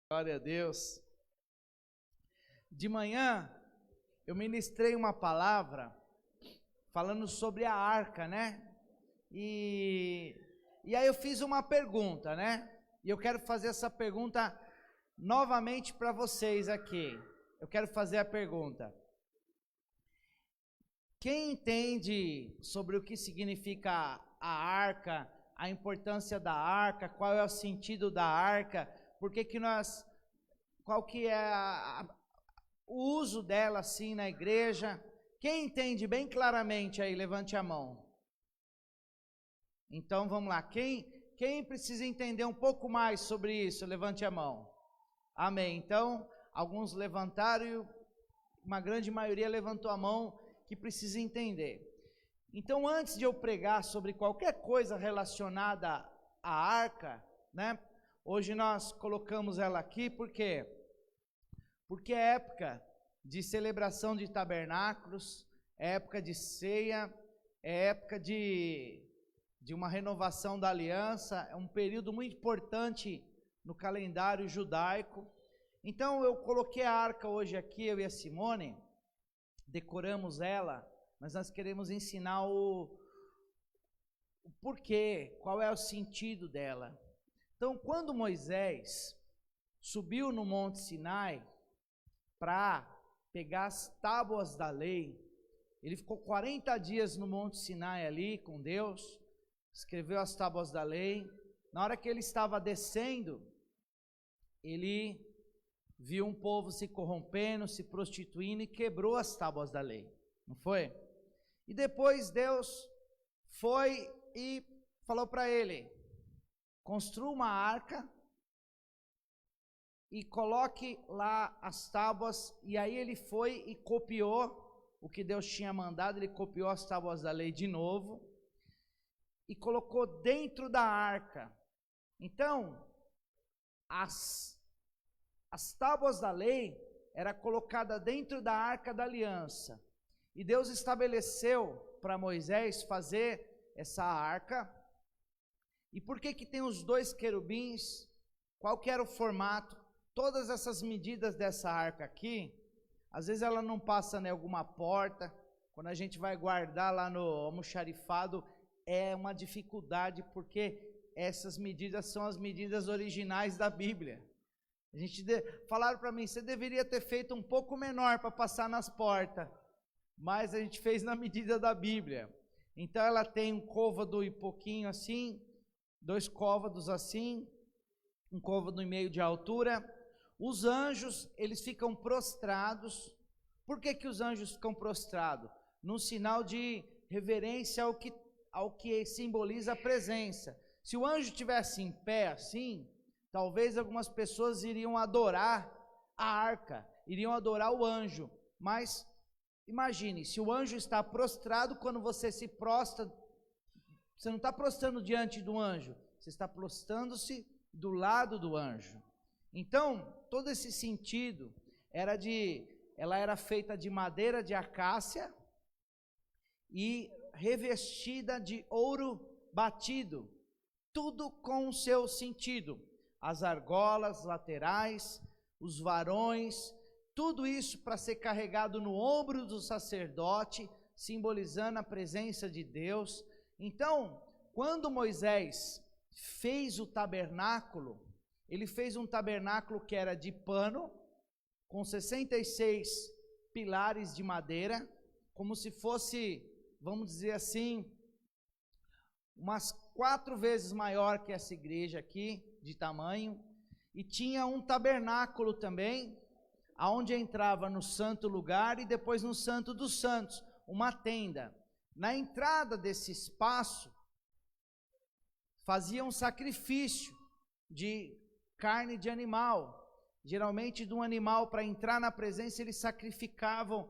Glória a Deus. De manhã, eu ministrei uma palavra falando sobre a arca, né? E aí eu fiz uma pergunta, né? E eu quero fazer essa pergunta novamente para vocês aqui. Eu quero fazer a pergunta: quem entende sobre o que significa a arca, a importância da arca, qual é o sentido da arca, qual que é o uso dela assim na igreja? Quem entende bem claramente aí, levante a mão. Então vamos lá, quem precisa entender um pouco mais sobre isso, levante a mão. Amém. Então, alguns levantaram e uma grande maioria levantou a mão que precisa entender. Então, antes de eu pregar sobre qualquer coisa relacionada à arca, né? Hoje nós colocamos ela aqui porque é época de celebração de tabernáculos, é época de ceia, é época de uma renovação da aliança, é um período muito importante no calendário judaico. Então eu coloquei a arca hoje aqui, eu e a Simone, decoramos ela, mas nós queremos ensinar o porquê, qual é o sentido dela. Então, quando Moisés subiu no Monte Sinai para pegar as tábuas da lei, ele ficou 40 dias no Monte Sinai ali com Deus, escreveu as tábuas da lei. Na hora que ele estava descendo, ele viu um povo se corrompendo, se prostituindo e quebrou as tábuas da lei, não foi? E depois Deus foi e falou para ele: construa uma arca e coloque lá as tábuas. E aí ele foi e copiou o que Deus tinha mandado, ele copiou as tábuas da lei de novo e colocou dentro da arca. Então, as tábuas da lei era colocada dentro da arca da aliança. E Deus estabeleceu para Moisés fazer essa arca. E por que tem os dois querubins? Qual que era o formato? Todas essas medidas dessa arca aqui, às vezes ela não passa em alguma porta. Quando a gente vai guardar lá no almoxarifado, é uma dificuldade, porque essas medidas são as medidas originais da Bíblia. Falaram para mim, você deveria ter feito um pouco menor para passar nas portas, mas a gente fez na medida da Bíblia. Então ela tem um côvado e pouquinho assim, 2 côvados assim, um côvado e meio de altura. Os anjos, eles ficam prostrados. Por que os anjos ficam prostrados? Num sinal de reverência ao que simboliza a presença. Se o anjo estivesse em pé assim, talvez algumas pessoas iriam adorar a arca, iriam adorar o anjo. Mas imagine, se o anjo está prostrado, quando você se prostra, você não está prostrando diante do anjo, você está prostrando-se do lado do anjo. Então, todo esse sentido ela era feita de madeira de acácia e revestida de ouro batido, tudo com o seu sentido. As argolas laterais, os varões, tudo isso para ser carregado no ombro do sacerdote, simbolizando a presença de Deus. Então, quando Moisés fez o tabernáculo, ele fez um tabernáculo que era de pano, com 66 pilares de madeira, como se fosse, vamos dizer assim, umas 4 vezes maior que essa igreja aqui, de tamanho. E tinha um tabernáculo também, aonde entrava no santo lugar e depois no santo dos santos, uma tenda. Na entrada desse espaço, fazia um sacrifício de carne de animal. Geralmente de um animal, para entrar na presença, eles sacrificavam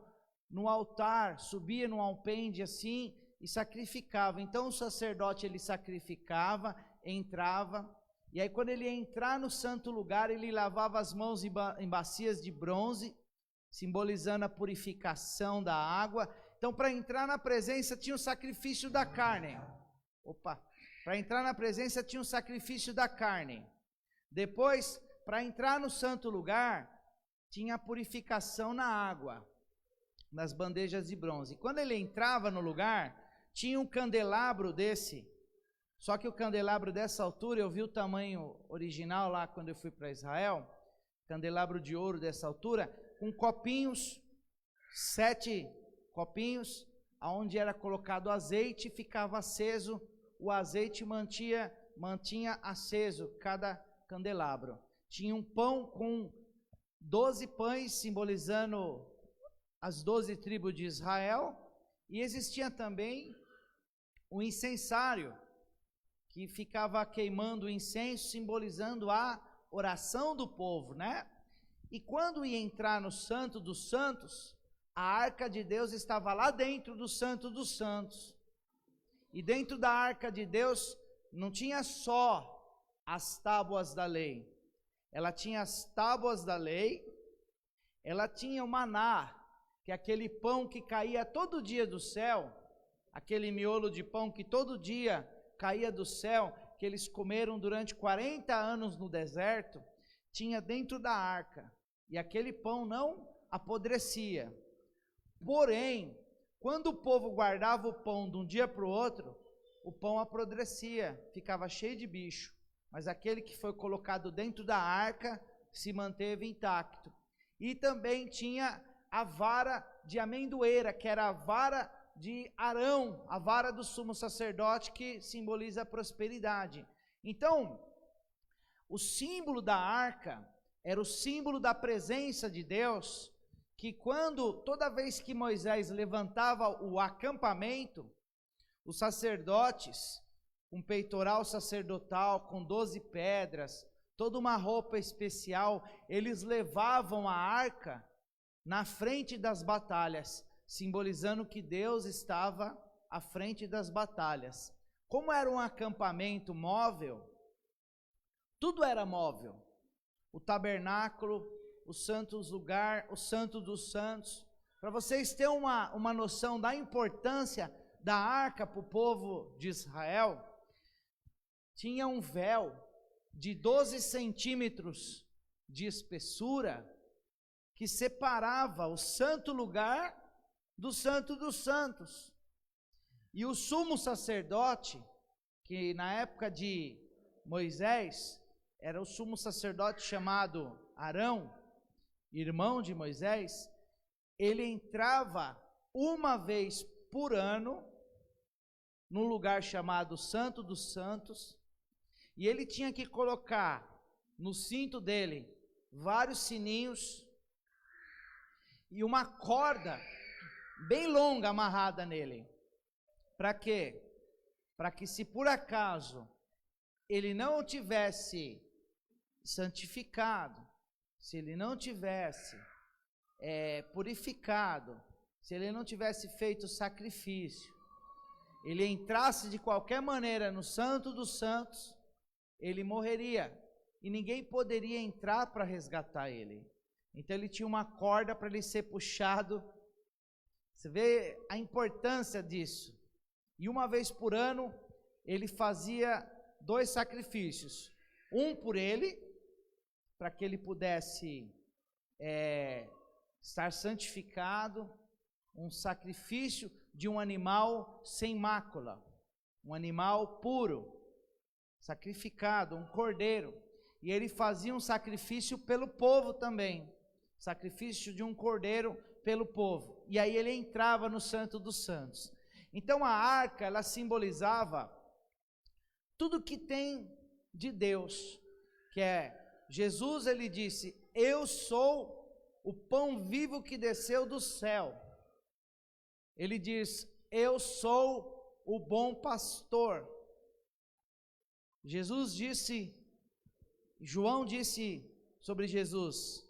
no altar, subia no alpendre assim e sacrificava. Então o sacerdote, ele sacrificava, entrava, e aí quando ele ia entrar no santo lugar, ele lavava as mãos em bacias de bronze, simbolizando a purificação da água. Então, para entrar na presença tinha o sacrifício da carne. Para entrar na presença tinha o sacrifício da carne. Depois para entrar no santo lugar, tinha purificação na água, nas bandejas de bronze. E quando ele entrava no lugar, tinha um candelabro desse. Só que o candelabro dessa altura, eu vi o tamanho original lá quando eu fui para Israel, candelabro de ouro dessa altura, com copinhos, 7 copinhos, onde era colocado azeite, ficava aceso, o azeite mantinha aceso cada candelabro. Tinha um pão com 12 pães, simbolizando as 12 tribos de Israel, e existia também o incensário, que ficava queimando incenso, simbolizando a oração do povo, né? E quando ia entrar no Santo dos Santos, a Arca de Deus estava lá dentro do Santo dos Santos. E dentro da Arca de Deus não tinha só as tábuas da lei. Ela tinha as tábuas da lei, ela tinha o maná, que é aquele pão que caía todo dia do céu, aquele miolo de pão que todo dia caía do céu, que eles comeram durante 40 anos no deserto, tinha dentro da arca, e aquele pão não apodrecia. Porém, quando o povo guardava o pão de um dia para o outro, o pão apodrecia, ficava cheio de bicho, mas aquele que foi colocado dentro da arca se manteve intacto. E também tinha a vara de amendoeira, que era a vara de Arão, a vara do sumo sacerdote, que simboliza a prosperidade. Então, o símbolo da arca era o símbolo da presença de Deus, que toda vez que Moisés levantava o acampamento, os sacerdotes, um peitoral sacerdotal com 12 pedras, toda uma roupa especial, eles levavam a arca na frente das batalhas, simbolizando que Deus estava à frente das batalhas. Como era um acampamento móvel, tudo era móvel. O tabernáculo, o santo lugar, o santo dos santos. Para vocês terem uma noção da importância da arca para o povo de Israel, tinha um véu de 12 centímetros de espessura que separava o santo lugar do santo dos santos. E o sumo sacerdote, que na época de Moisés, era o sumo sacerdote chamado Arão, irmão de Moisés, ele entrava uma vez por ano num lugar chamado Santo dos Santos, e ele tinha que colocar no cinto dele vários sininhos e uma corda bem longa amarrada nele. Para quê? Para que, se por acaso ele não tivesse santificado, se ele não tivesse purificado, se ele não tivesse feito sacrifício, ele entrasse de qualquer maneira no Santo dos Santos, ele morreria, e ninguém poderia entrar para resgatar ele. Então ele tinha uma corda para ele ser puxado. Você vê a importância disso. E uma vez por ano, ele fazia 2 sacrifícios. Um por ele, para que ele pudesse estar santificado, um sacrifício de um animal sem mácula, um animal puro, sacrificado, um cordeiro. E ele fazia um sacrifício pelo povo também, sacrifício de um cordeiro pelo povo. E aí ele entrava no Santo dos Santos. Então a arca, ela simbolizava tudo que tem de Deus, que é Jesus. Ele disse: eu sou o pão vivo que desceu do céu. Ele diz: eu sou o bom pastor. Jesus disse, João disse sobre Jesus: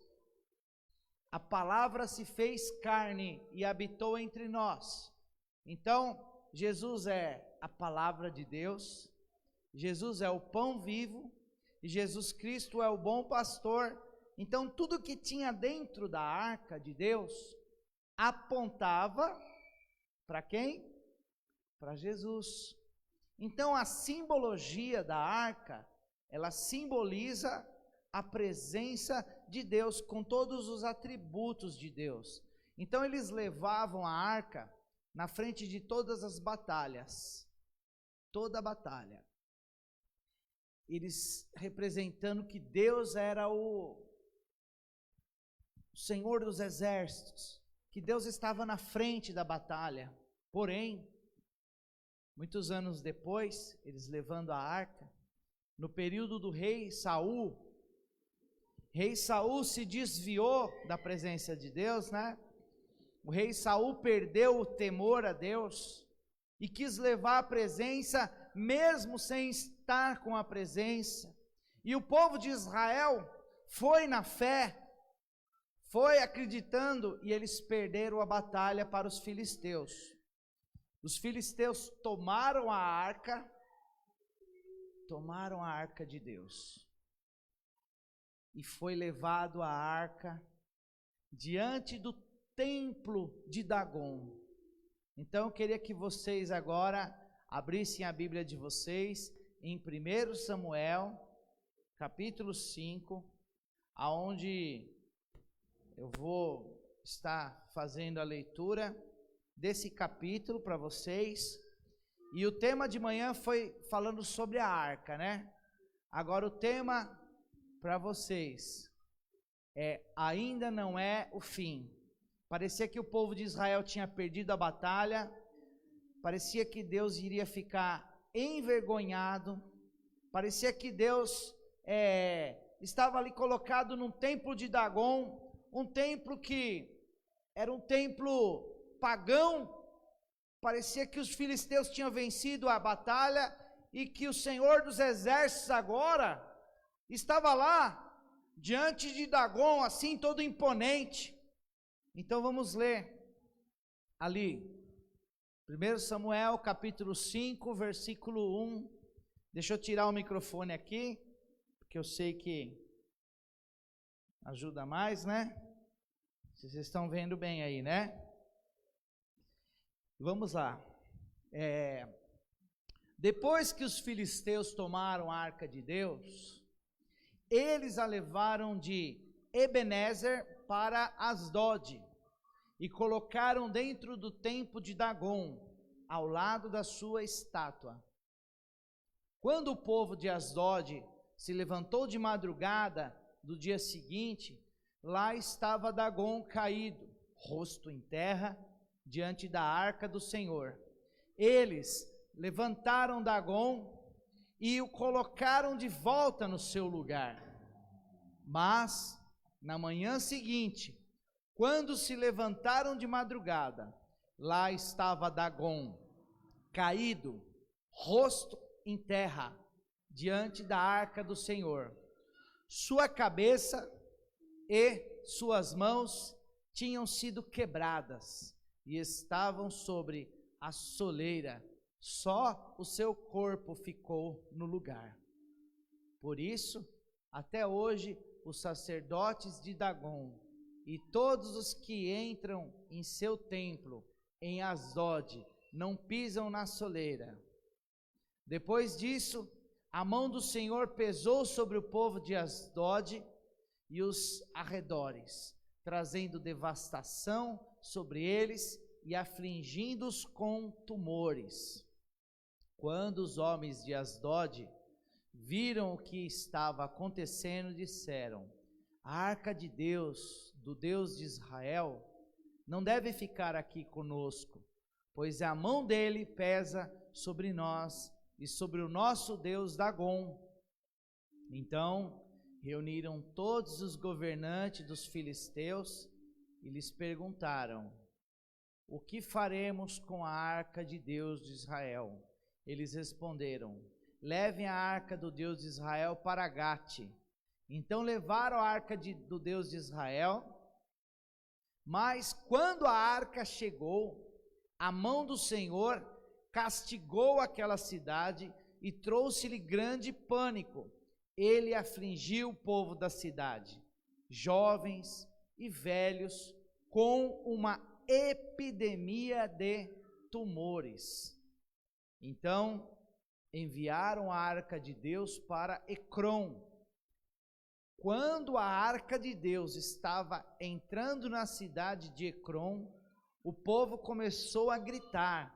a palavra se fez carne e habitou entre nós. Então, Jesus é a palavra de Deus, Jesus é o pão vivo, e Jesus Cristo é o bom pastor. Então, tudo que tinha dentro da arca de Deus apontava para quem? Para Jesus. Então, a simbologia da arca, ela simboliza a presença de Deus, com todos os atributos de Deus. Então eles levavam a arca na frente de todas as batalhas, toda a batalha. Eles representando que Deus era o Senhor dos exércitos, que Deus estava na frente da batalha. Porém, muitos anos depois, eles levando a arca, no período do rei Saul se desviou da presença de Deus, né? O rei Saul perdeu o temor a Deus e quis levar a presença, mesmo sem estar com a presença. E o povo de Israel foi na fé, foi acreditando, e eles perderam a batalha para os filisteus. Os filisteus tomaram a arca de Deus. E foi levado a arca diante do templo de Dagon. Então eu queria que vocês agora abrissem a Bíblia de vocês em 1 Samuel, capítulo 5, aonde eu vou estar fazendo a leitura desse capítulo para vocês. E o tema de manhã foi falando sobre a arca, né? Agora o tema para vocês ainda não é o fim. Parecia que o povo de Israel tinha perdido a batalha, parecia que Deus iria ficar envergonhado, parecia que Deus estava ali colocado num templo de Dagon, um templo que era um templo pagão. Parecia que os filisteus tinham vencido a batalha e que o Senhor dos exércitos agora estava lá, diante de Dagon, assim, todo imponente. Então vamos ler ali, 1 Samuel capítulo 5, versículo 1. Deixa eu tirar o microfone aqui, porque eu sei que ajuda mais, né? Vocês estão vendo bem aí, né? Vamos lá. Depois que os filisteus tomaram a arca de Deus, eles a levaram de Ebenezer para Asdod e colocaram dentro do templo de Dagon, ao lado da sua estátua. Quando o povo de Asdod se levantou de madrugada do dia seguinte, lá estava Dagon caído, rosto em terra, diante da arca do Senhor. Eles levantaram Dagon e o colocaram de volta no seu lugar. Mas, na manhã seguinte, quando se levantaram de madrugada, lá estava Dagon, caído, rosto em terra, diante da arca do Senhor. Sua cabeça e suas mãos tinham sido quebradas e estavam sobre a soleira, só o seu corpo ficou no lugar. Por isso, até hoje, os sacerdotes de Dagon e todos os que entram em seu templo, em Asdod, não pisam na soleira. Depois disso, a mão do Senhor pesou sobre o povo de Asdod e os arredores, trazendo devastação sobre eles e afligindo-os com tumores. Quando os homens de Asdod viram o que estava acontecendo, disseram: a arca de Deus, do Deus de Israel, não deve ficar aqui conosco, pois a mão dele pesa sobre nós e sobre o nosso Deus Dagon. Então reuniram todos os governantes dos filisteus e lhes perguntaram: o que faremos com a arca de Deus de Israel? Eles responderam: levem a arca do Deus de Israel para Gate. Então levaram a arca do Deus de Israel, mas quando a arca chegou, a mão do Senhor castigou aquela cidade e trouxe-lhe grande pânico. Ele afligiu o povo da cidade, jovens e velhos, com uma epidemia de tumores. Então enviaram a arca de Deus para Ecrom. quando a arca de Deus estava entrando na cidade de Ecrom, o povo começou a gritar.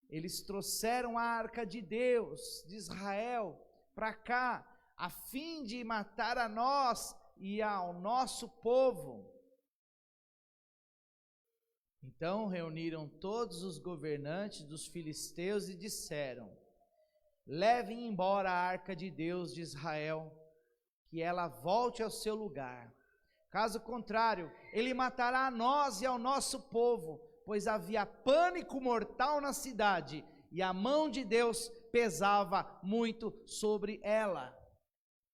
Eles trouxeram a arca de Deus, de Israel, para cá, a fim de matar a nós e ao nosso povo. Então reuniram todos os governantes dos filisteus e disseram: levem embora a arca de Deus de Israel, que ela volte ao seu lugar. Caso contrário, ele matará a nós e ao nosso povo, pois havia pânico mortal na cidade, e a mão de Deus pesava muito sobre ela.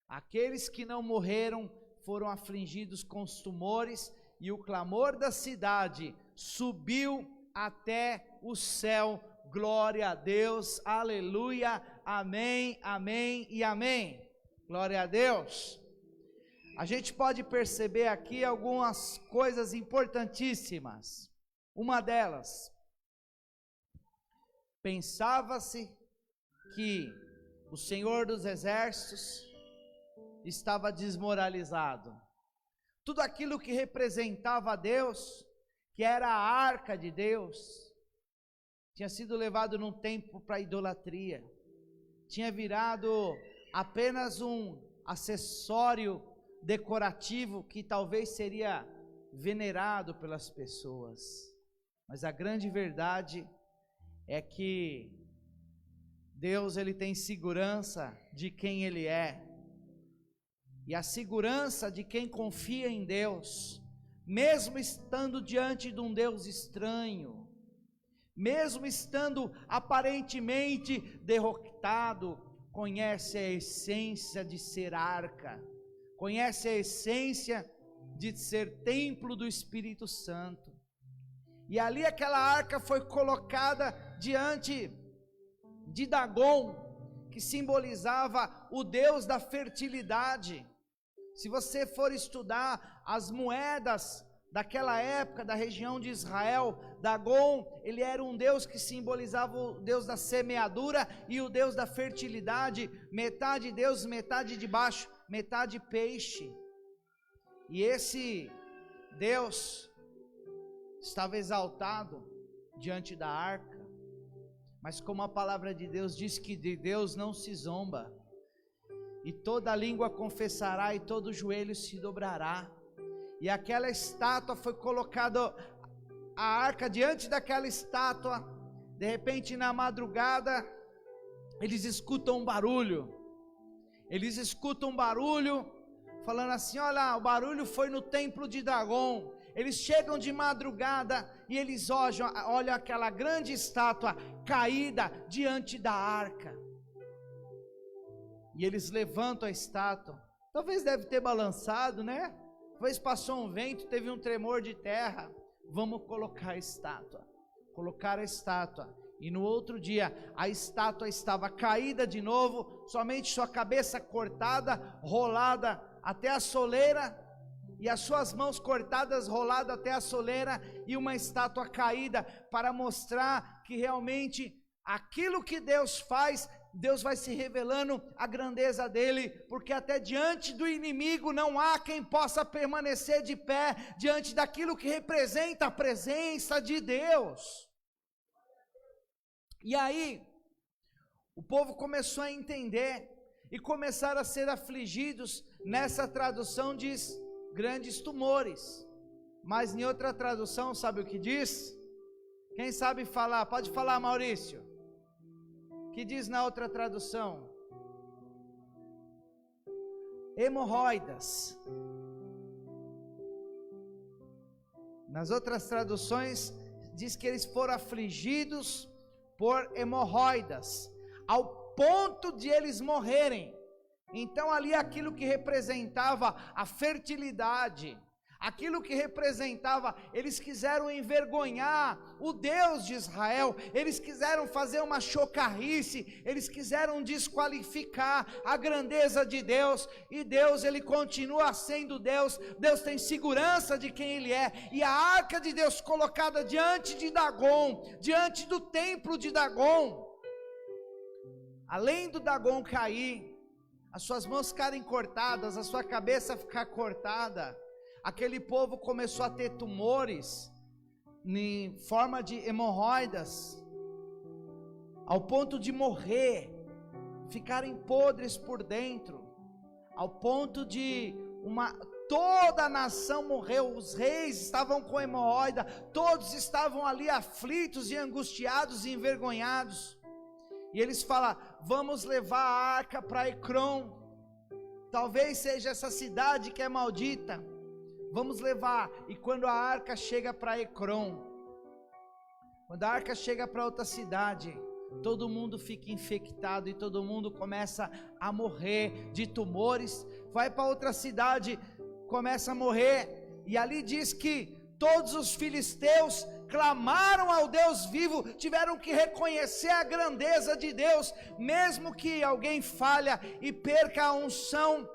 Aqueles que não morreram foram afligidos com os tumores, e o clamor da cidade subiu até o céu. Glória a Deus, aleluia, amém, amém e amém. Glória a Deus. A gente pode perceber aqui algumas coisas importantíssimas. Uma delas, pensava-se que o Senhor dos Exércitos estava desmoralizado. Tudo aquilo que representava a Deus, que era a arca de Deus, tinha sido levado num tempo para idolatria, tinha virado apenas um acessório decorativo que talvez seria venerado pelas pessoas. Mas a grande verdade é que Deus, ele tem segurança de quem ele é. E a segurança de quem confia em Deus, mesmo estando diante de um Deus estranho, mesmo estando aparentemente derrotado, conhece a essência de ser arca, conhece a essência de ser templo do Espírito Santo. E ali aquela arca foi colocada diante de Dagon, que simbolizava o Deus da fertilidade. Se você for estudar as moedas daquela época, da região de Israel, Dagon, ele era um Deus que simbolizava o Deus da semeadura e o Deus da fertilidade, metade Deus, metade de baixo, metade peixe. E esse Deus estava exaltado diante da arca, mas como a palavra de Deus diz que de Deus não se zomba, e toda língua confessará e todo joelho se dobrará. E aquela estátua foi colocada, a arca diante daquela estátua. De repente na madrugada eles escutam um barulho, falando assim: olha, o barulho foi no templo de Dagon. Eles chegam de madrugada e eles olham aquela grande estátua caída diante da arca. E eles levantam a estátua. Talvez deve ter balançado, né? Talvez passou um vento, teve um tremor de terra. Vamos colocar a estátua. Colocaram a estátua. E no outro dia, a estátua estava caída de novo, somente sua cabeça cortada, rolada até a soleira, e as suas mãos cortadas, roladas até a soleira, e uma estátua caída, para mostrar que realmente aquilo que Deus faz, Deus vai se revelando a grandeza dele, porque até diante do inimigo não há quem possa permanecer de pé, diante daquilo que representa a presença de Deus. E aí, o povo começou a entender, e começaram a ser afligidos. Nessa tradução diz grandes tumores, mas em outra tradução, sabe o que diz? Quem sabe falar? Pode falar, Maurício. Que diz na outra tradução? Hemorroidas. Nas outras traduções diz que eles foram afligidos por hemorroidas, ao ponto de eles morrerem. Então ali aquilo que representava a fertilidade, aquilo que representava, eles quiseram envergonhar o Deus de Israel, eles quiseram fazer uma chocarrice, eles quiseram desqualificar a grandeza de Deus, e Deus, ele continua sendo Deus. Deus tem segurança de quem ele é, e a arca de Deus colocada diante de Dagon, diante do templo de Dagon, além do Dagon cair, as suas mãos ficarem cortadas, a sua cabeça ficar cortada. Aquele povo começou a ter tumores em forma de hemorroidas, ao ponto de morrer, ficarem podres por dentro, ao ponto de toda a nação morreu. Os reis estavam com hemorroida, todos estavam ali aflitos e angustiados e envergonhados. E eles falam: vamos levar a arca para Ecrom, talvez seja essa cidade que é maldita, vamos levar. E quando a arca chega para Ecrom, quando a arca chega para outra cidade, todo mundo fica infectado e todo mundo começa a morrer de tumores. Vai para outra cidade, começa a morrer. E ali diz que todos os filisteus clamaram ao Deus vivo, tiveram que reconhecer a grandeza de Deus. Mesmo que alguém falha e perca a unção,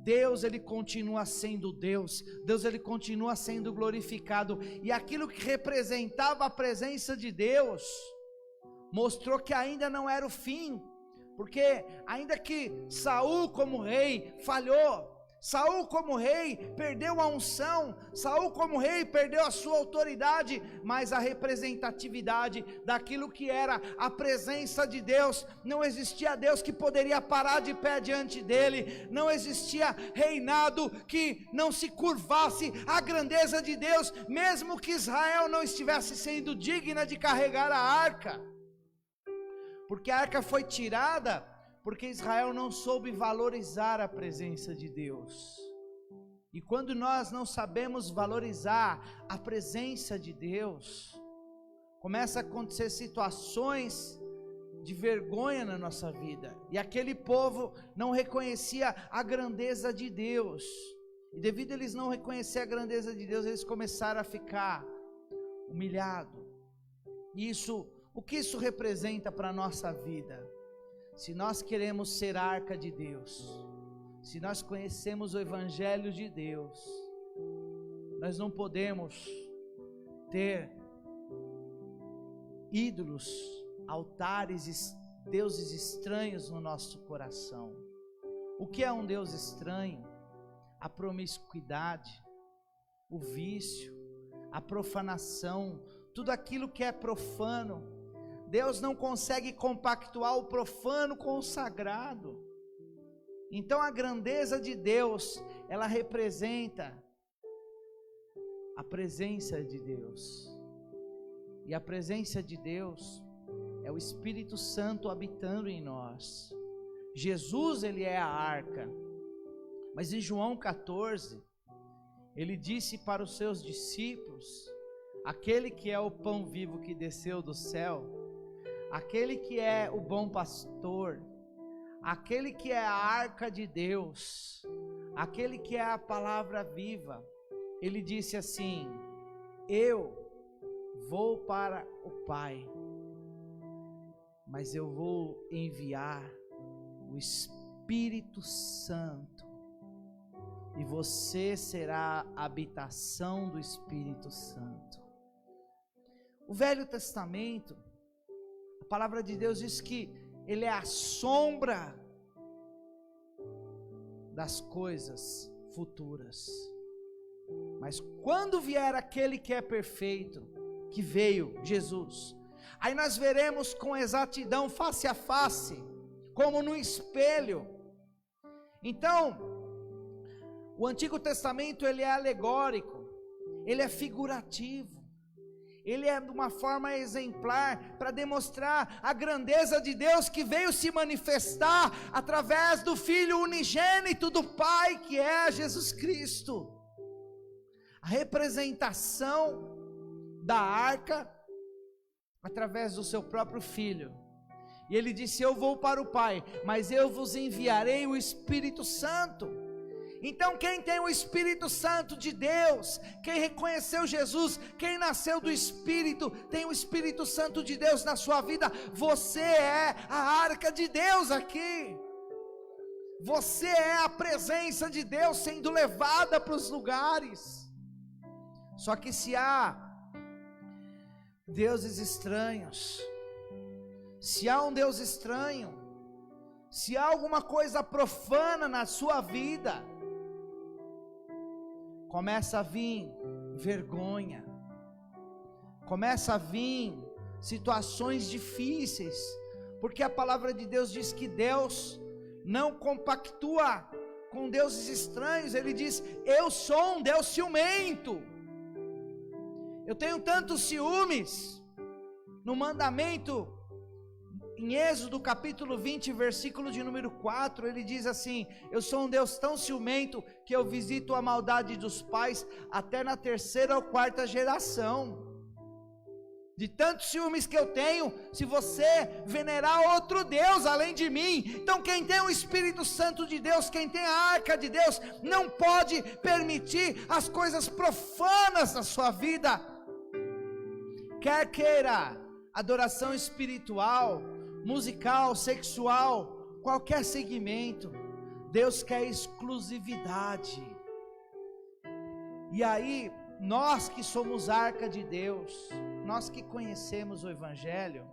Deus, ele continua sendo Deus. Deus, ele continua sendo glorificado. E aquilo que representava a presença de Deus mostrou que ainda não era o fim, porque ainda que Saul como rei falhou, Saul como rei perdeu a unção, Saul como rei perdeu a sua autoridade, mas a representatividade daquilo que era a presença de Deus, não existia Deus que poderia parar de pé diante dele, não existia reinado que não se curvasse à grandeza de Deus, mesmo que Israel não estivesse sendo digna de carregar a arca, porque a arca foi tirada porque Israel não soube valorizar a presença de Deus. E quando nós não sabemos valorizar a presença de Deus, começa a acontecer situações de vergonha na nossa vida. E aquele povo não reconhecia a grandeza de Deus. E devido a eles não reconhecer a grandeza de Deus, eles começaram a ficar humilhados. O que isso representa para a nossa vida? Se nós queremos ser a arca de Deus, se nós conhecemos o Evangelho de Deus, nós não podemos ter ídolos, altares, deuses estranhos no nosso coração. O que é um Deus estranho? A promiscuidade, o vício, a profanação, tudo aquilo que é profano. Deus não consegue compactuar o profano com o sagrado. Então a grandeza de Deus, ela representa a presença de Deus. E a presença de Deus é o Espírito Santo habitando em nós. Jesus, ele é a arca. Mas em João 14, ele disse para os seus discípulos: aquele que é o pão vivo que desceu do céu, aquele que é o bom pastor, aquele que é a arca de Deus, aquele que é a palavra viva, ele disse assim: eu vou para o Pai, mas eu vou enviar o Espírito Santo, e você será a habitação do Espírito Santo. O Velho Testamento, a palavra de Deus diz que ele é a sombra das coisas futuras. Mas quando vier aquele que é perfeito, que veio, Jesus, aí nós veremos com exatidão, face a face, como no espelho. Então, o Antigo Testamento, ele é alegórico, ele é figurativo. Ele é de uma forma exemplar para demonstrar a grandeza de Deus que veio se manifestar através do Filho unigênito do Pai, que é Jesus Cristo. A representação da arca através do seu próprio Filho. E ele disse: eu vou para o Pai, mas eu vos enviarei o Espírito Santo. Então quem tem o Espírito Santo de Deus, quem reconheceu Jesus, quem nasceu do Espírito, tem o Espírito Santo de Deus na sua vida. Você é a arca de Deus aqui. Você é a presença de Deus sendo levada para os lugares. Só que se há deuses estranhos, se há um Deus estranho, Se há alguma coisa profana na sua vida, começa a vir vergonha, começa a vir situações difíceis, porque a palavra de Deus diz que Deus não compactua com deuses estranhos. Ele diz: eu sou um Deus ciumento. Eu tenho tantos ciúmes. No mandamento, em Êxodo capítulo 20, versículo de número 4, ele diz assim: eu sou um Deus tão ciumento que eu visito a maldade dos pais até na 3ª ou 4ª geração. De tantos ciúmes que eu tenho, se você venerar outro Deus além de mim. Então quem tem o Espírito Santo de Deus, quem tem a arca de Deus, não pode permitir as coisas profanas na sua vida. Quer queira adoração espiritual, musical, sexual, qualquer segmento, Deus quer exclusividade. E aí, nós que somos arca de Deus, nós que conhecemos o Evangelho,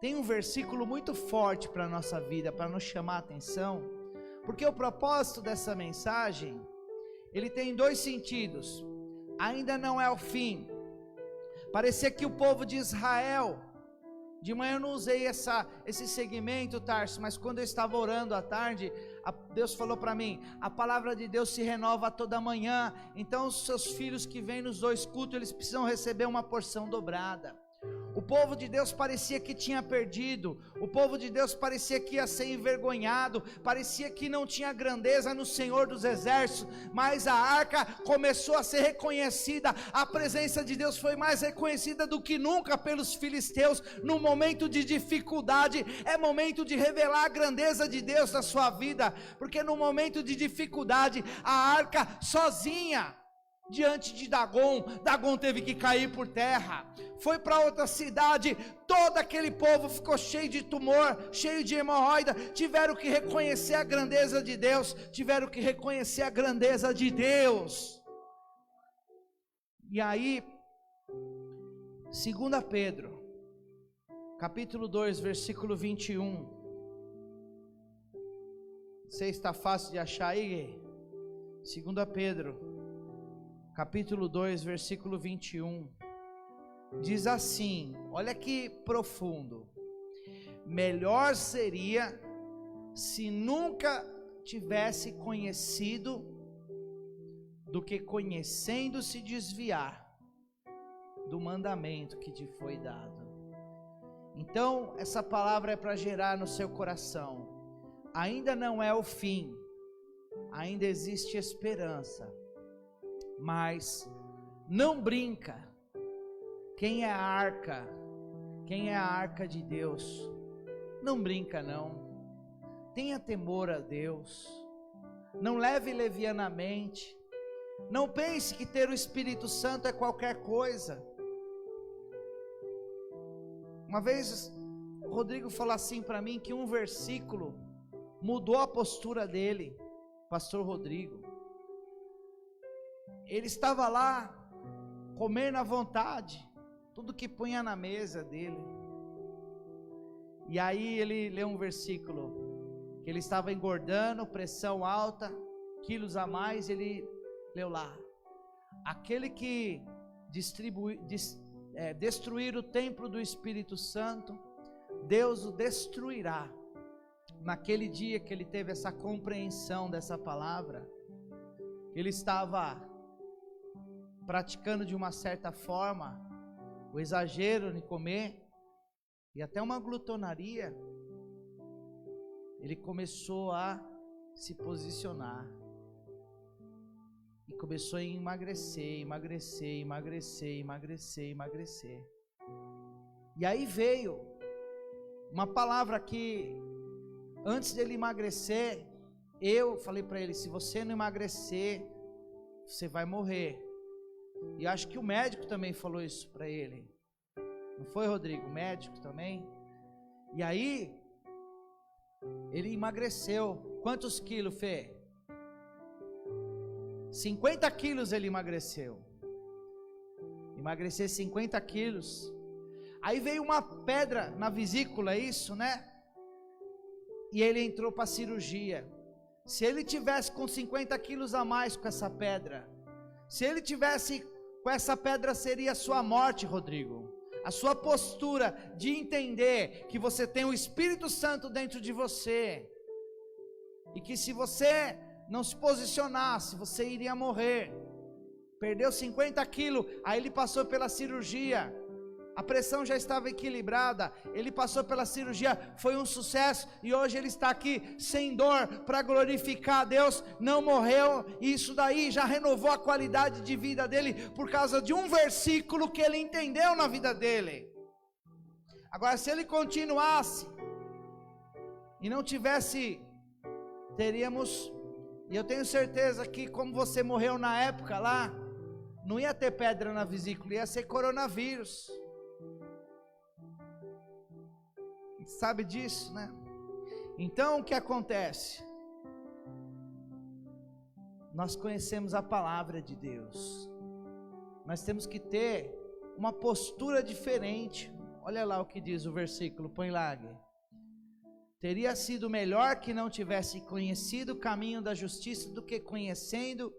tem um versículo muito forte para a nossa vida, para nos chamar a atenção, porque o propósito dessa mensagem, ele tem 2 sentidos. Ainda não é o fim. Parecia que o povo de Israel, de manhã eu não usei esse segmento, Tarso, mas quando eu estava orando à tarde, Deus falou para mim: a palavra de Deus se renova toda manhã, então os seus filhos que vêm nos 2 cultos, eles precisam receber uma porção dobrada. O povo de Deus parecia que tinha perdido, o povo de Deus parecia que ia ser envergonhado, parecia que não tinha grandeza no Senhor dos Exércitos, mas a arca começou a ser reconhecida, a presença de Deus foi mais reconhecida do que nunca pelos filisteus. No momento de dificuldade, é momento de revelar a grandeza de Deus na sua vida, porque no momento de dificuldade, a arca sozinha, diante de Dagon teve que cair por terra, foi para outra cidade, todo aquele povo ficou cheio de tumor, cheio de hemorroida, tiveram que reconhecer a grandeza de Deus, E aí, 2 Pedro, capítulo 2, versículo 21, você está fácil de achar aí? 2 Pedro, capítulo 2, versículo 21, diz assim, olha que profundo: melhor seria se nunca tivesse conhecido, do que conhecendo se desviar do mandamento que te foi dado. Então, essa palavra é para gerar no seu coração: ainda não é o fim, ainda existe esperança, mas não brinca. Quem é a arca? Quem é a arca de Deus? Não brinca não. Tenha temor a Deus. Não leve levianamente. Não pense que ter o Espírito Santo é qualquer coisa. Uma vez o Rodrigo falou assim para mim, que um versículo mudou a postura dele, pastor Rodrigo. Ele estava lá, comendo à vontade, tudo que punha na mesa dele. E aí ele leu um versículo, que ele estava engordando, pressão alta, quilos a mais, ele leu lá: aquele que destruir o templo do Espírito Santo, Deus o destruirá. Naquele dia que ele teve essa compreensão dessa palavra, ele estava praticando de uma certa forma o exagero de comer e até uma glutonaria. Ele começou a se posicionar e começou a emagrecer. E aí veio uma palavra que, antes dele emagrecer, eu falei para ele: se você não emagrecer, você vai morrer. E acho que o médico também falou isso para ele. Não foi, Rodrigo? O médico também. E aí, ele emagreceu. Quantos quilos, Fê? 50 quilos ele emagreceu. Emagrecer 50 quilos. Aí veio uma pedra na vesícula, é isso, né? e ele entrou para a cirurgia. Se ele tivesse com 50 quilos a mais com essa pedra, se ele tivesse com essa pedra, seria a sua morte, Rodrigo. A sua postura de entender que você tem o Espírito Santo dentro de você, e que se você não se posicionasse, você iria morrer. Perdeu 50 quilos, aí ele passou pela cirurgia, a pressão já estava equilibrada, ele passou pela cirurgia, foi um sucesso, e hoje ele está aqui sem dor, para glorificar a Deus, não morreu, e isso daí já renovou a qualidade de vida dele, por causa de um versículo que ele entendeu na vida dele. Agora, se ele continuasse, e não tivesse, teríamos, e eu tenho certeza que como você morreu na época lá, não ia ter pedra na vesícula, ia ser coronavírus. Sabe disso, né? Então o que acontece? Nós conhecemos a palavra de Deus, nós temos que ter uma postura diferente. Olha lá o que diz o versículo, põe lá, Gui. Teria sido melhor que não tivesse conhecido o caminho da justiça do que conhecendo,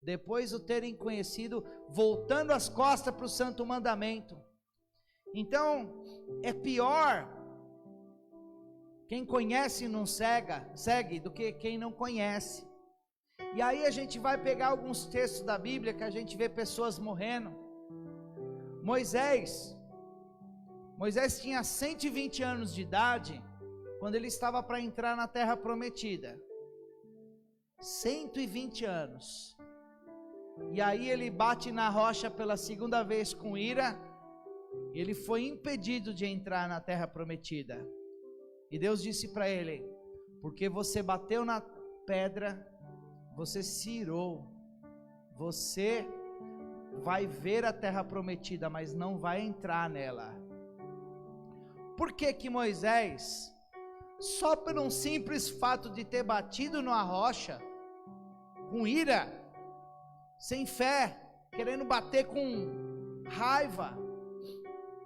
depois o terem conhecido, voltando as costas para o santo mandamento. Então é pior quem conhece e não segue do que quem não conhece. E aí a gente vai pegar alguns textos da Bíblia que a gente vê pessoas morrendo. Moisés tinha 120 anos de idade quando ele estava para entrar na terra prometida. 120 anos. E aí ele bate na rocha pela segunda vez com ira, e ele foi impedido de entrar na terra prometida. E Deus disse para ele: porque você bateu na pedra, você se irou, você vai ver a terra prometida, mas não vai entrar nela. Por que que Moisés, só por um simples fato de ter batido numa rocha, com ira, sem fé, querendo bater com raiva,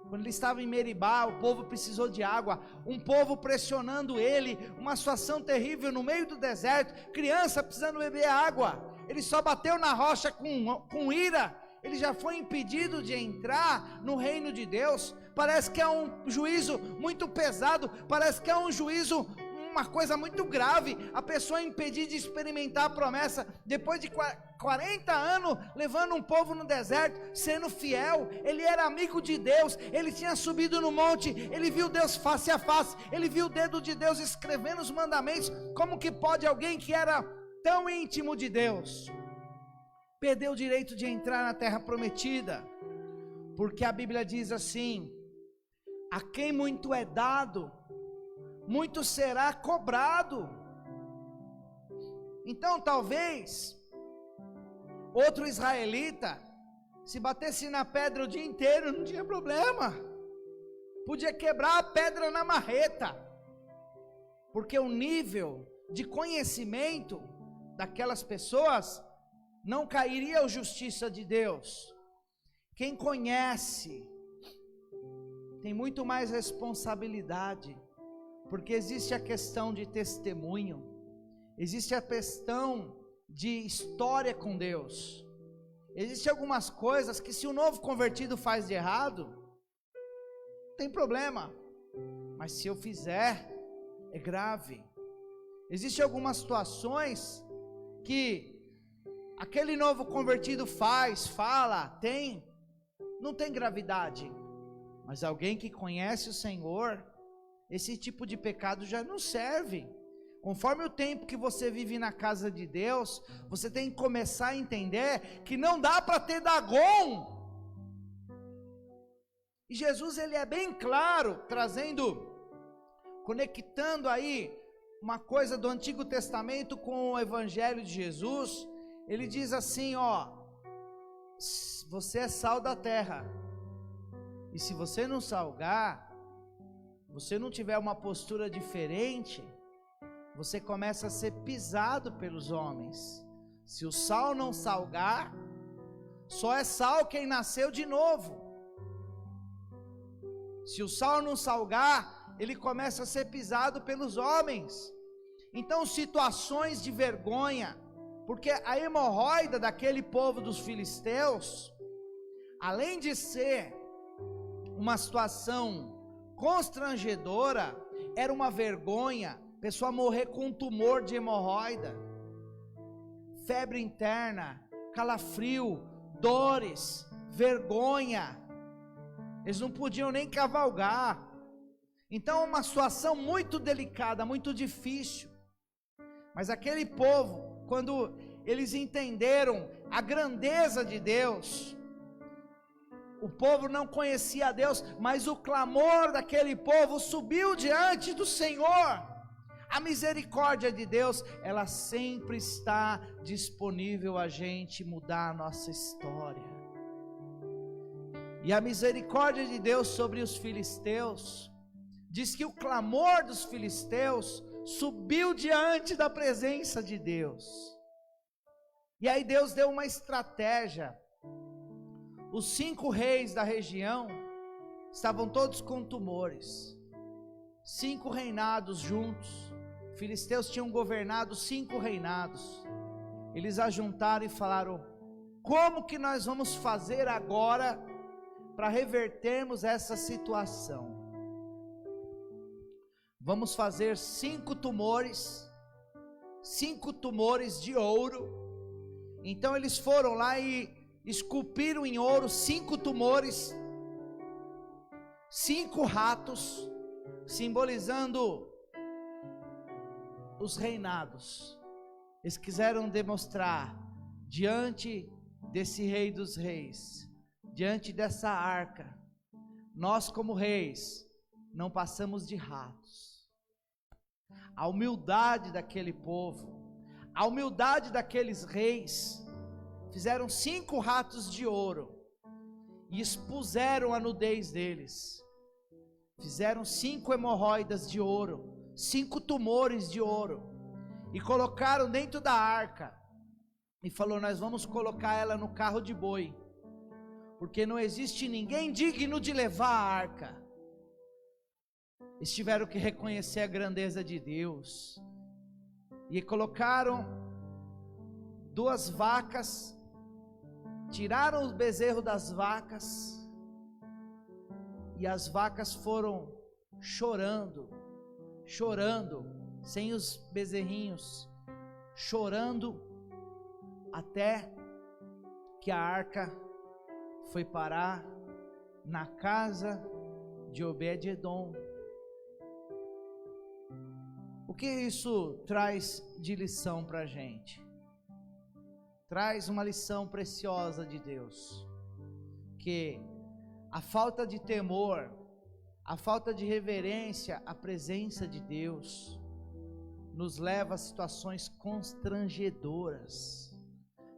quando ele estava em Meribá, o povo precisou de água, um povo pressionando ele, uma situação terrível no meio do deserto, criança precisando beber água, ele só bateu na rocha com ira, ele já foi impedido de entrar no reino de Deus. Parece que é um juízo muito pesado, parece que é um juízo, uma coisa muito grave, a pessoa impedir de experimentar a promessa, depois de 40 anos, levando um povo no deserto, sendo fiel. Ele era amigo de Deus, ele tinha subido no monte, ele viu Deus face a face, ele viu o dedo de Deus escrevendo os mandamentos. Como que pode alguém que era tão íntimo de Deus, perder o direito de entrar na terra prometida? Porque a Bíblia diz assim: a quem muito é dado, muito será cobrado. Então talvez outro israelita, se batesse na pedra o dia inteiro, não tinha problema, podia quebrar a pedra na marreta, porque o nível de conhecimento daquelas pessoas não cairia a justiça de Deus. Quem conhece tem muito mais responsabilidade, porque existe a questão de testemunho, existe a questão de história com Deus. Existem algumas coisas que, se o novo convertido faz de errado, não tem problema, mas se eu fizer, é grave. Existem algumas situações que aquele novo convertido fala, não tem gravidade, mas alguém que conhece o Senhor, esse tipo de pecado já não serve. Conforme o tempo que você vive na casa de Deus, você tem que começar a entender que não dá para ter Dagon. E Jesus, ele é bem claro, conectando aí uma coisa do Antigo Testamento com o Evangelho de Jesus. Ele diz assim, você é sal da terra, e se você não salgar, você não tiver uma postura diferente, você começa a ser pisado pelos homens. Se o sal não salgar, só é sal quem nasceu de novo. Se o sal não salgar, ele começa a ser pisado pelos homens. Então, situações de vergonha, porque a hemorroida daquele povo dos filisteus, além de ser uma situação constrangedora, era uma vergonha, pessoa morrer com um tumor de hemorroida, febre interna, calafrio, dores, vergonha, eles não podiam nem cavalgar. Então, uma situação muito delicada, muito difícil. Mas aquele povo, quando eles entenderam a grandeza de Deus, o povo não conhecia a Deus, mas o clamor daquele povo subiu diante do Senhor. A misericórdia de Deus, ela sempre está disponível a gente mudar a nossa história. E a misericórdia de Deus sobre os filisteus, diz que o clamor dos filisteus subiu diante da presença de Deus. E aí Deus deu uma estratégia. Os 5 reis da região estavam todos com tumores, 5 reinados juntos. Filisteus tinham governado 5 reinados. Eles ajuntaram e falaram: como que nós vamos fazer agora para revertermos essa situação? Vamos fazer 5 tumores de ouro. Então eles foram lá e esculpiram em ouro 5 tumores, 5 ratos, simbolizando os reinados. Eles quiseram demonstrar diante desse rei dos reis, diante dessa arca, nós como reis não passamos de ratos. A humildade daquele povo, a humildade daqueles reis, fizeram 5 ratos de ouro e expuseram a nudez deles. Fizeram 5 hemorroidas de ouro, 5 tumores de ouro, e colocaram dentro da arca. E falou: nós vamos colocar ela no carro de boi, porque não existe ninguém digno de levar a arca. Eles tiveram que reconhecer a grandeza de Deus, e colocaram 2 vacas, tiraram o bezerro das vacas, e as vacas foram chorando, sem os bezerrinhos, chorando, até que a arca foi parar na casa de Obed-edom. O que isso traz de lição para a gente? Traz uma lição preciosa de Deus, que a falta de temor, a falta de reverência à presença de Deus, nos leva a situações constrangedoras.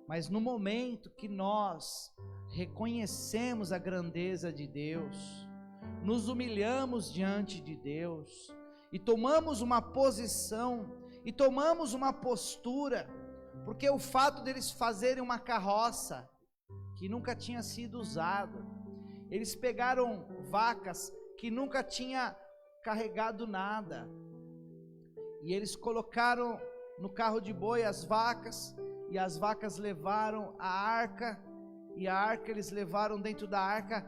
Mas no momento que nós reconhecemos a grandeza de Deus, nos humilhamos diante de Deus, e tomamos uma posição, e tomamos uma postura, porque o fato deles fazerem uma carroça, que nunca tinha sido usada, eles pegaram vacas que nunca tinha carregado nada, e eles colocaram no carro de boi as vacas, e as vacas levaram a arca, e a arca eles levaram dentro da arca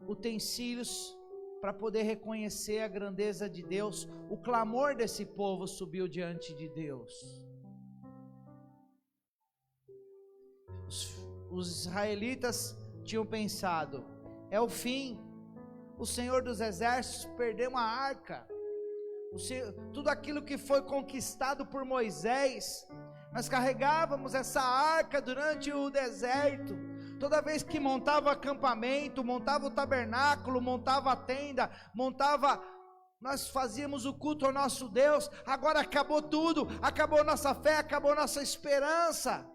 utensílios para poder reconhecer a grandeza de Deus. O clamor desse povo subiu diante de Deus. Os israelitas tinham pensado: é o fim, o Senhor dos exércitos perdeu uma arca, tudo aquilo que foi conquistado por Moisés, nós carregávamos essa arca durante o deserto, toda vez que montava acampamento, montava o tabernáculo, montava a tenda, nós fazíamos o culto ao nosso Deus. Agora acabou tudo, acabou nossa fé, acabou nossa esperança.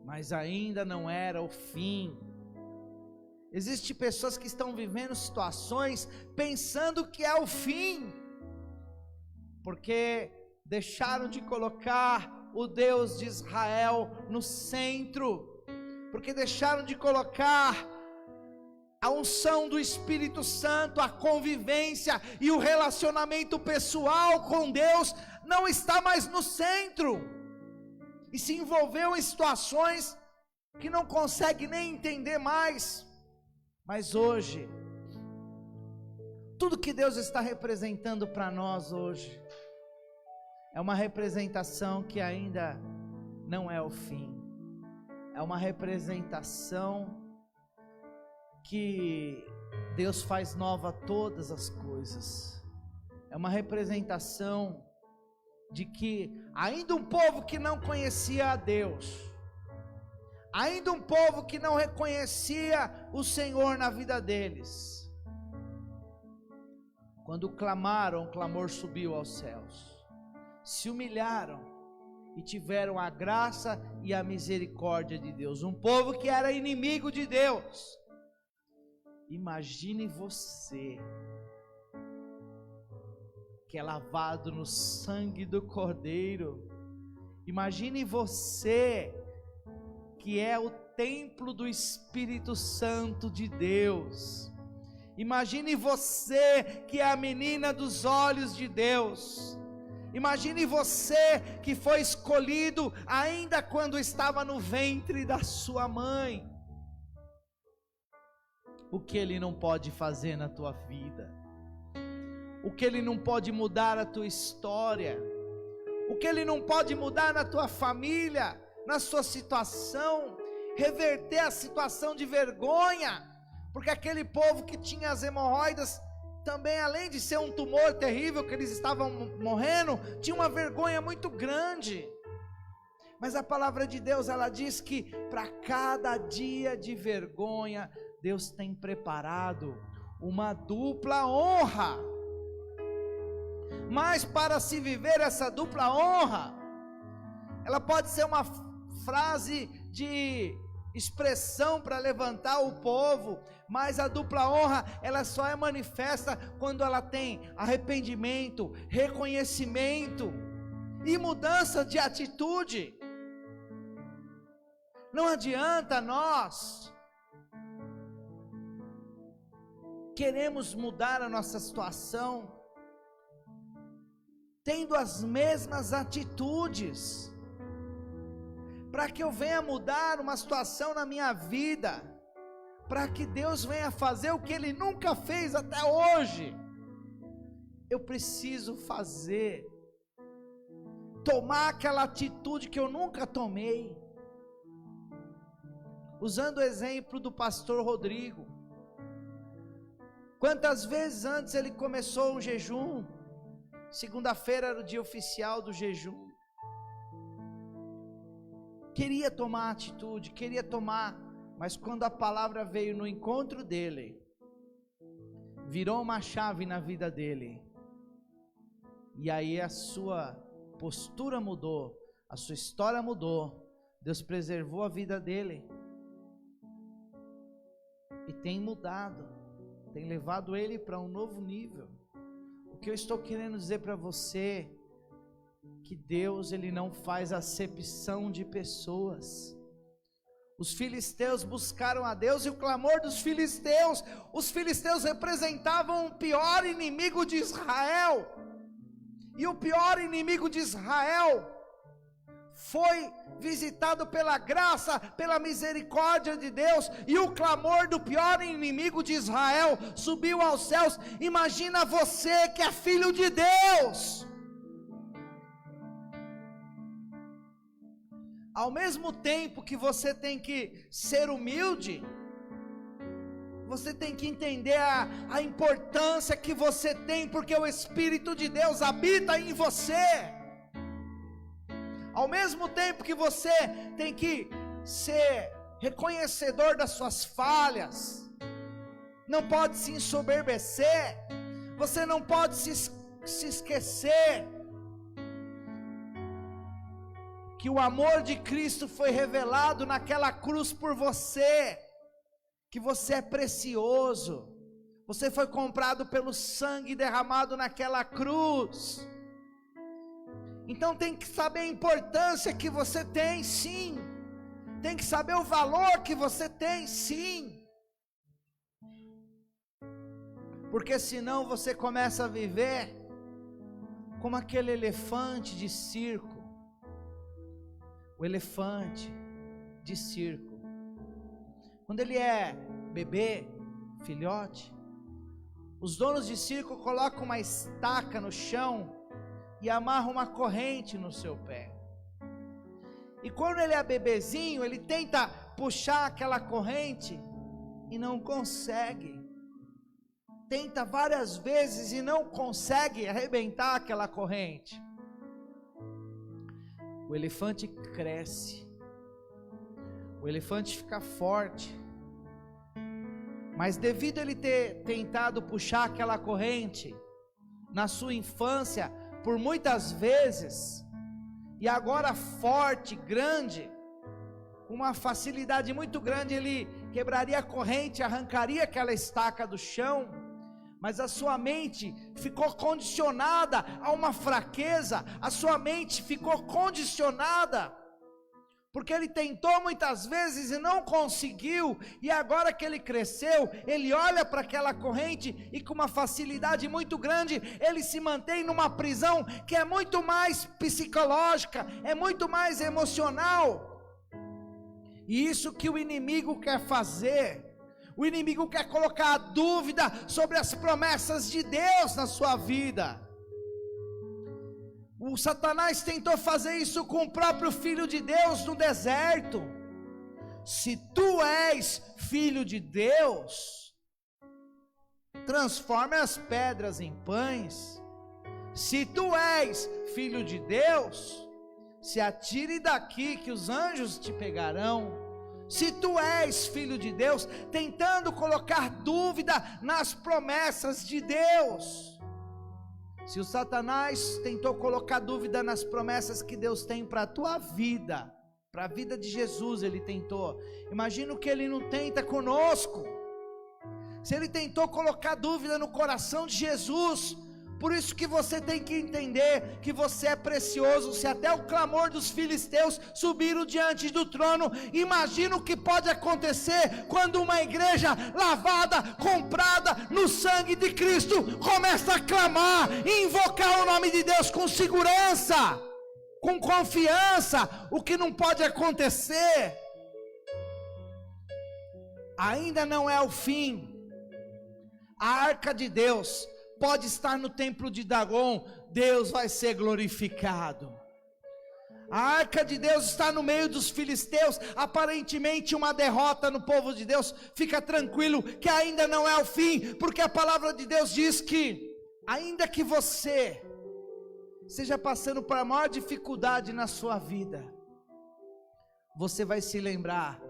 Mas ainda não era o fim. Existem pessoas que estão vivendo situações pensando que é o fim, porque deixaram de colocar o Deus de Israel no centro, porque deixaram de colocar a unção do Espírito Santo, a convivência e o relacionamento pessoal com Deus não está mais no centro, e se envolveu em situações que não consegue nem entender mais. Mas hoje, tudo que Deus está representando para nós hoje, é uma representação que ainda não é o fim, é uma representação que Deus faz nova todas as coisas, é uma representação de que ainda um povo que não conhecia a Deus, ainda um povo que não reconhecia o Senhor na vida deles, quando clamaram, o clamor subiu aos céus, se humilharam e tiveram a graça e a misericórdia de Deus. Um povo que era inimigo de Deus. Imagine você, que é lavado no sangue do Cordeiro. Imagine você, que é o templo do Espírito Santo de Deus. Imagine você, que é a menina dos olhos de Deus. Imagine você, que foi escolhido ainda quando estava no ventre da sua mãe. O que Ele não pode fazer na tua vida? O que Ele não pode mudar a tua história? O que Ele não pode mudar na tua família, na sua situação, reverter a situação de vergonha? Porque aquele povo que tinha as hemorroidas, também além de ser um tumor terrível que eles estavam morrendo, tinha uma vergonha muito grande. Mas a palavra de Deus, ela diz que para cada dia de vergonha, Deus tem preparado uma dupla honra. Mas para se viver essa dupla honra, ela pode ser uma frase de expressão para levantar o povo, mas a dupla honra, ela só é manifesta quando ela tem arrependimento, reconhecimento e mudança de atitude. Não adianta nós queremos mudar a nossa situação tendo as mesmas atitudes. Para que eu venha mudar uma situação na minha vida, para que Deus venha fazer o que Ele nunca fez até hoje, eu preciso tomar aquela atitude que eu nunca tomei. Usando o exemplo do pastor Rodrigo, quantas vezes antes ele começou um jejum, segunda-feira era o dia oficial do jejum, queria tomar atitude, mas quando a palavra veio no encontro dele, virou uma chave na vida dele, e aí a sua postura mudou, a sua história mudou, Deus preservou a vida dele, e tem mudado, tem levado ele para um novo nível. O que eu estou querendo dizer para você, que Deus, Ele não faz acepção de pessoas. Os filisteus buscaram a Deus, e o clamor dos filisteus, os filisteus representavam o pior inimigo de Israel, e o pior inimigo de Israel foi visitado pela graça, pela misericórdia de Deus, e o clamor do pior inimigo de Israel subiu aos céus. Imagina você que é filho de Deus, ao mesmo tempo que você tem que ser humilde, você tem que entender a importância que você tem, porque o Espírito de Deus habita em você. Ao mesmo tempo que você tem que ser reconhecedor das suas falhas, não pode se ensoberbecer, você não pode se esquecer que o amor de Cristo foi revelado naquela cruz por você, que você é precioso, você foi comprado pelo sangue derramado naquela cruz. Então tem que saber a importância que você tem, sim, tem que saber o valor que você tem, sim. porque senão você começa a viver como aquele elefante de circo. O elefante de circo, quando ele é bebê, filhote, os donos de circo colocam uma estaca no chão e amarram uma corrente no seu pé. E quando ele é bebezinho, ele tenta puxar aquela corrente e não consegue. Tenta várias vezes e não consegue arrebentar aquela corrente. O elefante cresce, o elefante fica forte, mas devido a ele ter tentado puxar aquela corrente na sua infância por muitas vezes, e agora forte, grande, com uma facilidade muito grande, ele quebraria a corrente, arrancaria aquela estaca do chão, mas a sua mente ficou condicionada a uma fraqueza, a sua mente ficou condicionada, porque ele tentou muitas vezes e não conseguiu, e agora que ele cresceu, ele olha para aquela corrente e com uma facilidade muito grande, ele se mantém numa prisão que é muito mais psicológica, é muito mais emocional, e isso que o inimigo quer fazer. O inimigo quer colocar a dúvida sobre as promessas de Deus na sua vida. O Satanás tentou fazer isso com o próprio Filho de Deus no deserto. Se tu és filho de Deus, transforme as pedras em pães. Se tu és filho de Deus, se atire daqui que os anjos te pegarão. Se tu és filho de Deus, tentando colocar dúvida nas promessas de Deus. Se o Satanás tentou colocar dúvida nas promessas que Deus tem para a tua vida, para a vida de Jesus ele tentou, imagina o que ele não tenta conosco. Se ele tentou colocar dúvida no coração de Jesus, por isso que você tem que entender que você é precioso. Se até o clamor dos filisteus subiram diante do trono, imagina o que pode acontecer quando uma igreja lavada, comprada no sangue de Cristo, começa a clamar e invocar o nome de Deus com segurança, com confiança. O que não pode acontecer, ainda não é o fim. A arca de Deus pode estar no templo de Dagon, Deus vai ser glorificado. A arca de Deus está no meio dos filisteus, aparentemente uma derrota no povo de Deus. Fica tranquilo que ainda não é o fim, porque a palavra de Deus diz que, ainda que você esteja passando por a maior dificuldade na sua vida, você vai se lembrar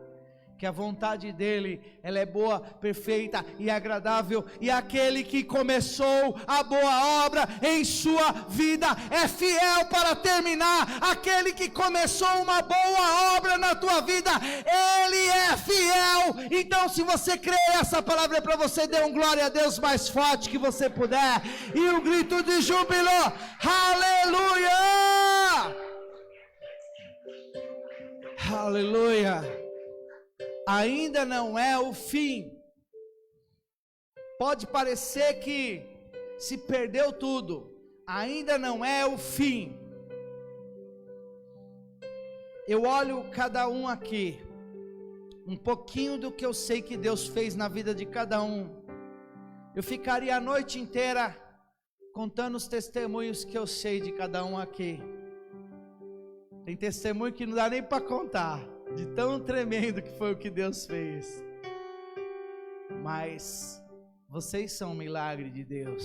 que a vontade dele, ela é boa, perfeita e agradável, e aquele que começou a boa obra em sua vida, é fiel para terminar. Aquele que começou uma boa obra na tua vida, ele é fiel. Então se você crê, essa palavra é para você, dê um glória a Deus mais forte que você puder, e um grito de júbilo, aleluia, aleluia. Ainda não é o fim. Pode parecer que se perdeu tudo, ainda não é o fim. Eu olho cada um aqui, um pouquinho do que eu sei que Deus fez na vida de cada um. Eu ficaria a noite inteira contando os testemunhos que eu sei de cada um aqui. Tem testemunho que não dá nem para contar, de tão tremendo que foi o que Deus fez. Mas vocês são um milagre de Deus,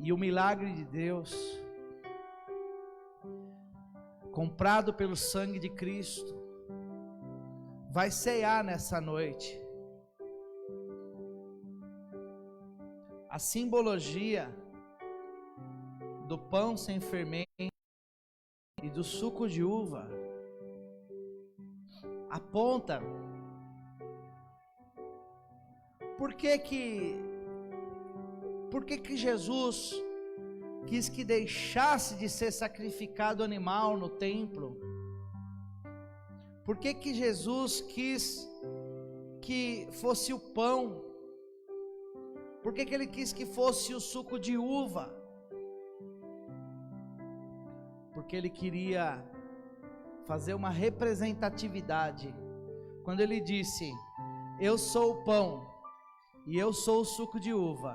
e o milagre de Deus, comprado pelo sangue de Cristo, vai cear nessa noite. A simbologia do pão sem fermento e do suco de uva aponta por que Jesus quis que deixasse de ser sacrificado animal no templo. Por que Jesus quis que fosse o pão? Por que ele quis que fosse o suco de uva? Porque ele queria fazer uma representatividade. Quando ele disse: eu sou o pão e eu sou o suco de uva,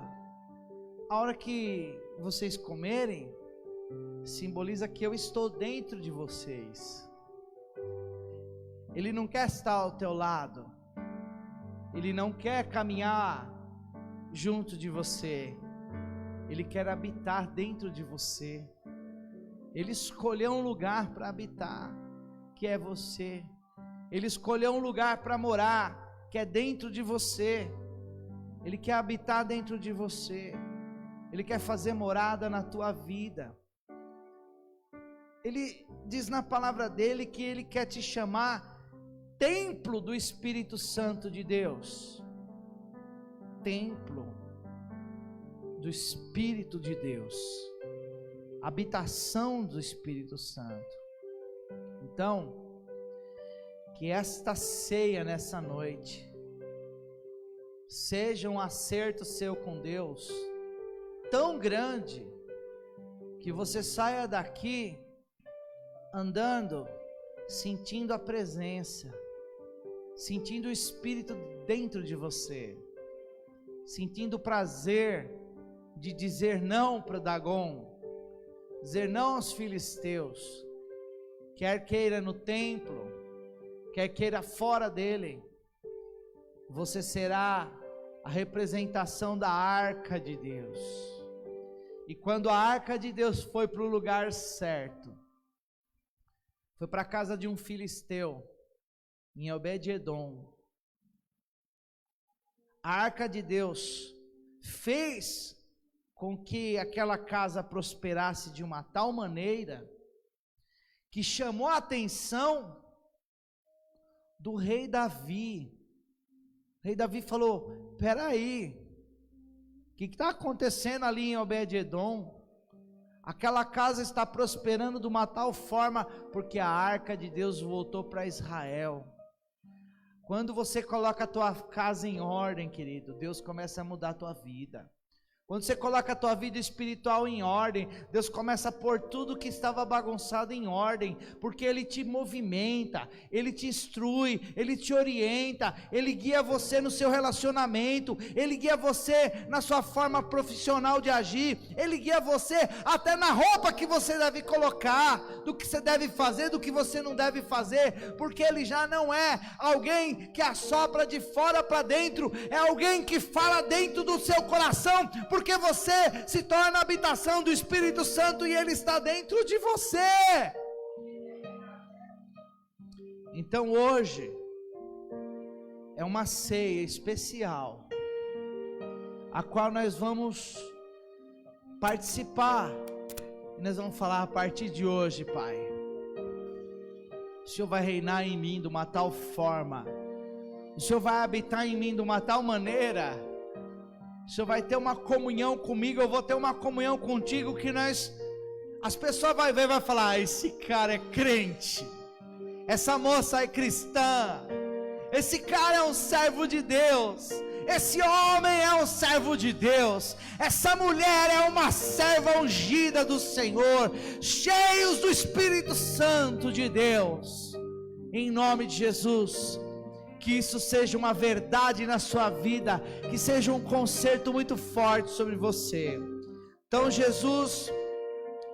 a hora que vocês comerem, simboliza que eu estou dentro de vocês. Ele não quer estar ao teu lado, ele não quer caminhar junto de você, ele quer habitar dentro de você. Ele escolheu um lugar para habitar, que é você. Ele escolheu um lugar para morar, que é dentro de você. Ele quer habitar dentro de você. Ele quer fazer morada na tua vida. Ele diz na palavra dele que ele quer te chamar templo do Espírito Santo de Deus. Templo do Espírito de Deus. Habitação do Espírito Santo. Então, que esta ceia nessa noite seja um acerto seu com Deus tão grande que você saia daqui andando, sentindo a presença, sentindo o Espírito dentro de você, sentindo o prazer de dizer não para Dagon, dizer não aos filisteus, quer queira no templo, quer queira fora dele. Você será a representação da arca de Deus. E quando a arca de Deus foi para o lugar certo, foi para a casa de um filisteu, em Obed-edom, a arca de Deus fez com que aquela casa prosperasse de uma tal maneira, que chamou a atenção do rei Davi. O rei Davi falou: peraí, o que está acontecendo ali em Obed-edom? Aquela casa está prosperando de uma tal forma, porque a arca de Deus voltou para Israel. Quando você coloca a tua casa em ordem, querido, Deus começa a mudar a tua vida. Quando você coloca a tua vida espiritual em ordem, Deus começa a pôr tudo que estava bagunçado em ordem, porque Ele te movimenta, Ele te instrui, Ele te orienta, Ele guia você no seu relacionamento, Ele guia você na sua forma profissional de agir, Ele guia você até na roupa que você deve colocar, do que você deve fazer, do que você não deve fazer, porque Ele já não é alguém que assopra de fora para dentro, é alguém que fala dentro do seu coração, porque você se torna a habitação do Espírito Santo e Ele está dentro de você. Então hoje é uma ceia especial, a qual nós vamos participar, e nós vamos falar: a partir de hoje, Pai, o Senhor vai reinar em mim de uma tal forma, o Senhor vai habitar em mim de uma tal maneira, o Senhor vai ter uma comunhão comigo, eu vou ter uma comunhão contigo, que as pessoas vão ver e vão falar: esse cara é crente, essa moça é cristã, esse cara é um servo de Deus, esse homem é um servo de Deus, essa mulher é uma serva ungida do Senhor, cheios do Espírito Santo de Deus, em nome de Jesus. Que isso seja uma verdade na sua vida, que seja um concerto muito forte sobre você. Então Jesus,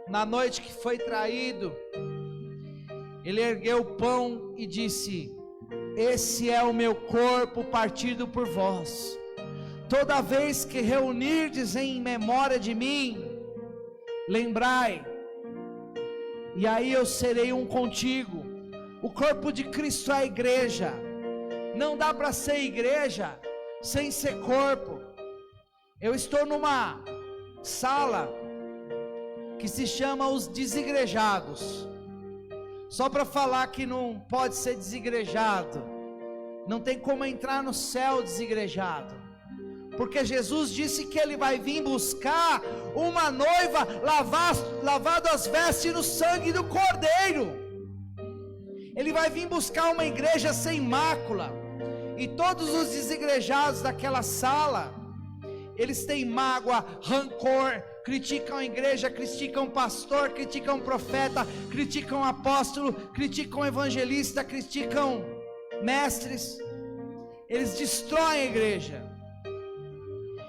na noite que foi traído, Ele ergueu o pão e disse: esse é o meu corpo partido por vós, toda vez que reunirdes em memória de mim, lembrai, e aí eu serei um contigo. O corpo de Cristo é a igreja. Não dá para ser igreja sem ser corpo. Eu estou numa sala que se chama os desigrejados, só para falar que não pode ser desigrejado, não tem como entrar no céu desigrejado, porque Jesus disse que Ele vai vir buscar uma noiva lavada as vestes no sangue do Cordeiro. Ele vai vir buscar uma igreja sem mácula. E todos os desigrejados daquela sala, eles têm mágoa, rancor, criticam a igreja, criticam o pastor, criticam o profeta, criticam o apóstolo, criticam o evangelista, criticam mestres. Eles destroem a igreja.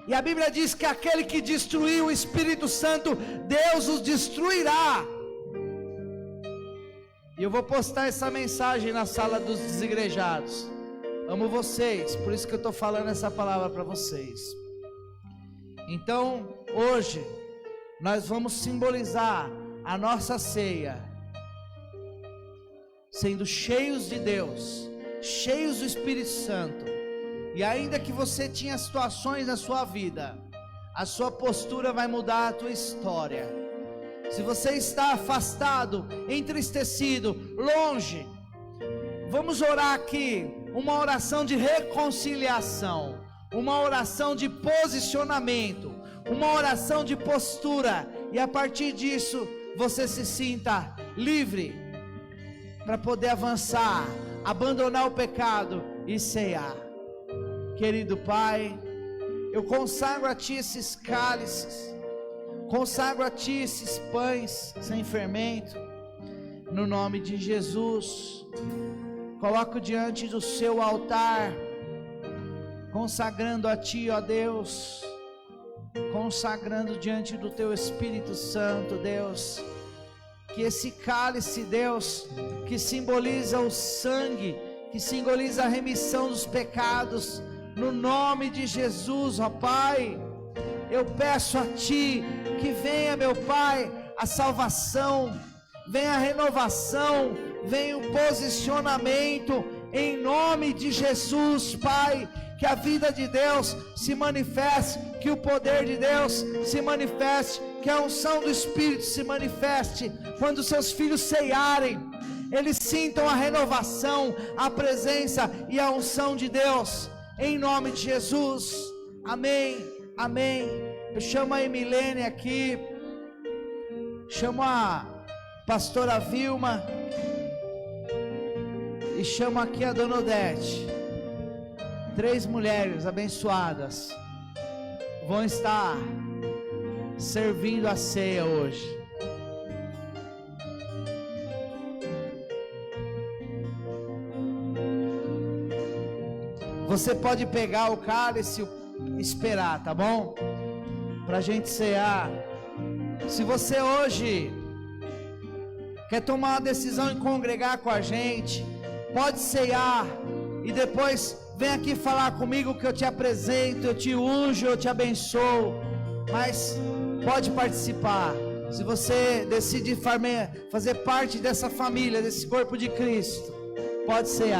E a Bíblia diz que aquele que destruiu o Espírito Santo, Deus os destruirá. E eu vou postar essa mensagem na sala dos desigrejados. Amo vocês, por isso que eu estou falando essa palavra para vocês. Então, hoje, nós vamos simbolizar a nossa ceia, sendo cheios de Deus, cheios do Espírito Santo. E ainda que você tinha situações na sua vida, a sua postura vai mudar a tua história. Se você está afastado, entristecido, longe, vamos orar aqui, uma oração de reconciliação, uma oração de posicionamento, uma oração de postura, e a partir disso, você se sinta livre, para poder avançar, abandonar o pecado e ceiar. Querido Pai, eu consagro a Ti esses cálices, consagro a Ti esses pães sem fermento, no nome de Jesus. Coloco diante do Seu altar, consagrando a Ti, ó Deus, consagrando diante do Teu Espírito Santo, Deus, que esse cálice, Deus, que simboliza o sangue, que simboliza a remissão dos pecados, no nome de Jesus, ó Pai, eu peço a Ti, que venha, meu Pai, a salvação, venha a renovação, venha o posicionamento, em nome de Jesus, Pai, que a vida de Deus se manifeste, que o poder de Deus se manifeste, que a unção do Espírito se manifeste, quando seus filhos ceiarem, eles sintam a renovação, a presença e a unção de Deus, em nome de Jesus, amém, amém. Eu chamo a Emilene aqui, chamo a pastora Vilma, e chamo aqui a dona Odete. 3 mulheres abençoadas vão estar servindo a ceia hoje. Você pode pegar o cálice e esperar, tá bom? Pra gente cear. Se você hoje quer tomar uma decisão em congregar com a gente, pode ceiar e depois vem aqui falar comigo, que eu te apresento, eu te unjo, eu te abençoo. Mas pode participar. Se você decide fazer parte dessa família, desse corpo de Cristo, pode cear.